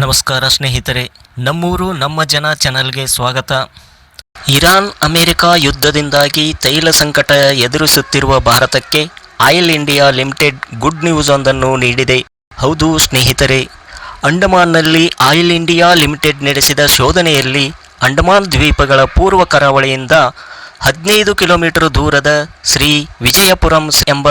ನಮಸ್ಕಾರ ಸ್ನೇಹಿತರೆ, ನಮ್ಮೂರು ನಮ್ಮ ಜನ ಚಾನಲ್ಗೆ ಸ್ವಾಗತ. ಇರಾನ್ ಅಮೆರಿಕ ಯುದ್ಧದಿಂದಾಗಿ ತೈಲ ಸಂಕಟ ಎದುರಿಸುತ್ತಿರುವ ಭಾರತಕ್ಕೆ oil India limited good news ಒಂದನ್ನು ನೀಡಿದೆ. ಹೌದು ಸ್ನೇಹಿತರೆ, ಅಂಡಮಾನ್ನಲ್ಲಿ ಆಯಿಲ್ ಇಂಡಿಯಾ ಲಿಮಿಟೆಡ್ ನಡೆಸಿದ ಶೋಧನೆಯಲ್ಲಿ ಅಂಡಮಾನ್ ದ್ವೀಪಗಳ ಪೂರ್ವ ಕರಾವಳಿಯಿಂದ 15 ಕಿಲೋಮೀಟರ್ ದೂರದ ಶ್ರೀ ವಿಜಯಪುರಂ ಎಂಬ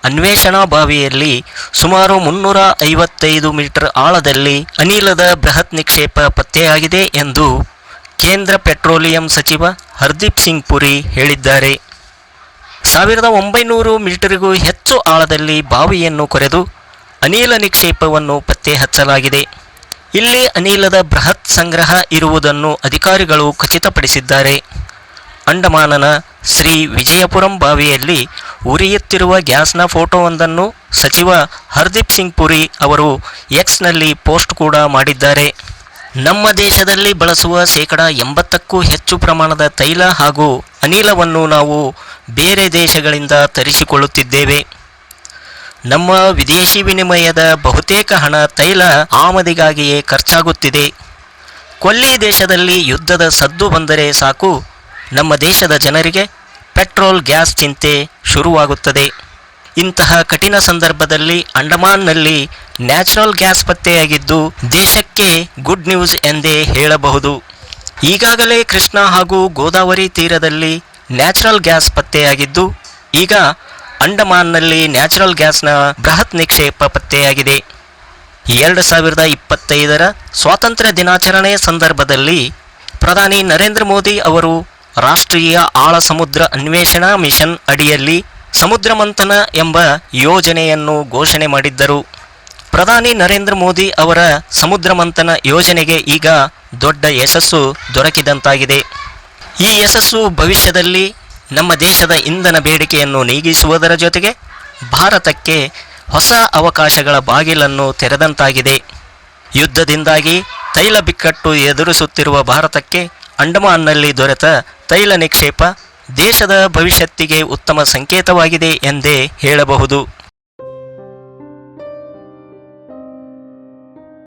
ಅನ್ವೇಷಣಾ ಬಾವಿಯಲ್ಲಿ ಸುಮಾರು 355 ಮೀಟರ್ ಆಳದಲ್ಲಿ ಅನಿಲದ ಬೃಹತ್ ನಿಕ್ಷೇಪ ಪತ್ತೆಯಾಗಿದೆ ಎಂದು ಕೇಂದ್ರ ಪೆಟ್ರೋಲಿಯಂ ಸಚಿವ ಹರ್ದೀಪ್ ಸಿಂಗ್ ಪುರಿ ಹೇಳಿದ್ದಾರೆ. 1900 ಮೀಟರ್ಗೂ ಹೆಚ್ಚು ಆಳದಲ್ಲಿ ಬಾವಿಯನ್ನು ಕೊರೆದು ಅನಿಲ ನಿಕ್ಷೇಪವನ್ನು ಪತ್ತೆ ಹಚ್ಚಲಾಗಿದೆ. ಇಲ್ಲಿ ಅನಿಲದ ಬೃಹತ್ ಸಂಗ್ರಹ ಇರುವುದನ್ನು ಅಧಿಕಾರಿಗಳು ಖಚಿತಪಡಿಸಿದ್ದಾರೆ. ಅಂಡಮಾನನ ಶ್ರೀ ವಿಜಯಪುರಂ ಬಾವಿಯಲ್ಲಿ ಉರಿಯುತ್ತಿರುವ ಗ್ಯಾಸ್ನ ಫೋಟೋವೊಂದನ್ನು ಸಚಿವ ಹರ್ದೀಪ್ ಸಿಂಗ್ ಪುರಿ ಅವರು ಎಕ್ಸ್ನಲ್ಲಿ ಪೋಸ್ಟ್ ಕೂಡ ಮಾಡಿದ್ದಾರೆ. ನಮ್ಮ ದೇಶದಲ್ಲಿ ಬಳಸುವ 80%ಕ್ಕೂ ಹೆಚ್ಚು ಪ್ರಮಾಣದ ತೈಲ ಹಾಗೂ ಅನಿಲವನ್ನು ನಾವು ಬೇರೆ ದೇಶಗಳಿಂದ ತರಿಸಿಕೊಳ್ಳುತ್ತಿದ್ದೇವೆ. ನಮ್ಮ ವಿದೇಶಿ ವಿನಿಮಯದ ಬಹುತೇಕ ಹಣ ತೈಲ ಆಮದಿಗಾಗಿಯೇ ಖರ್ಚಾಗುತ್ತಿದೆ. ಕೊಲ್ಲಿ ದೇಶದಲ್ಲಿ ಯುದ್ಧದ ಸದ್ದು ಬಂದರೆ ಸಾಕು, ನಮ್ಮ ದೇಶದ ಜನರಿಗೆ ಪೆಟ್ರೋಲ್ ಗ್ಯಾಸ್ ಚಿಂತೆ ಶುರುವಾಗುತ್ತದೆ. ಇಂತಹ ಕಠಿಣ ಸಂದರ್ಭದಲ್ಲಿ ಅಂಡಮಾನ್ನಲ್ಲಿ ನ್ಯಾಚುರಲ್ ಗ್ಯಾಸ್ ಪತ್ತೆಯಾಗಿದ್ದು ದೇಶಕ್ಕೆ ಗುಡ್ ನ್ಯೂಸ್ ಎಂದೇ ಹೇಳಬಹುದು. ಈಗಾಗಲೇ ಕೃಷ್ಣಾ ಹಾಗೂ ಗೋದಾವರಿ ತೀರದಲ್ಲಿ ನ್ಯಾಚುರಲ್ ಗ್ಯಾಸ್ ಪತ್ತೆಯಾಗಿದ್ದು ಈಗ ಅಂಡಮಾನ್ನಲ್ಲಿ ನ್ಯಾಚುರಲ್ ಗ್ಯಾಸ್ನ ಬೃಹತ್ ನಿಕ್ಷೇಪ ಪತ್ತೆಯಾಗಿದೆ. 2025ರ ಸ್ವಾತಂತ್ರ್ಯ ದಿನಾಚರಣೆ ಸಂದರ್ಭದಲ್ಲಿ ಪ್ರಧಾನಿ ನರೇಂದ್ರ ಮೋದಿ ಅವರು ರಾಷ್ಟ್ರೀಯ ಆಳ ಸಮುದ್ರ ಅನ್ವೇಷಣಾ ಮಿಷನ್ ಅಡಿಯಲ್ಲಿ ಸಮುದ್ರ ಮಂಥನ ಎಂಬ ಯೋಜನೆಯನ್ನು ಘೋಷಣೆ ಮಾಡಿದ್ದರು. ಪ್ರಧಾನಿ ನರೇಂದ್ರ ಮೋದಿ ಅವರ ಸಮುದ್ರ ಮಂಥನ ಯೋಜನೆಗೆ ಈಗ ದೊಡ್ಡ ಯಶಸ್ಸು ದೊರಕಿದಂತಾಗಿದೆ. ಈ ಯಶಸ್ಸು ಭವಿಷ್ಯದಲ್ಲಿ ನಮ್ಮ ದೇಶದ ಇಂಧನ ಬೇಡಿಕೆಯನ್ನು ನೀಗಿಸುವುದರ ಜೊತೆಗೆ ಭಾರತಕ್ಕೆ ಹೊಸ ಅವಕಾಶಗಳ ಬಾಗಿಲನ್ನು ತೆರೆದಂತಾಗಿದೆ. ಯುದ್ಧದಿಂದಾಗಿ ತೈಲ ಬಿಕ್ಕಟ್ಟು ಎದುರಿಸುತ್ತಿರುವ ಭಾರತಕ್ಕೆ ಅಂಡಮಾನ್ನಲ್ಲಿ ದೊರೆತ ತೈಲ ನಿಕ್ಷೇಪ ದೇಶದ ಭವಿಷ್ಯತ್ತಿಗೆ ಉತ್ತಮ ಸಂಕೇತವಾಗಿದೆ ಎಂದೇ ಹೇಳಬಹುದು.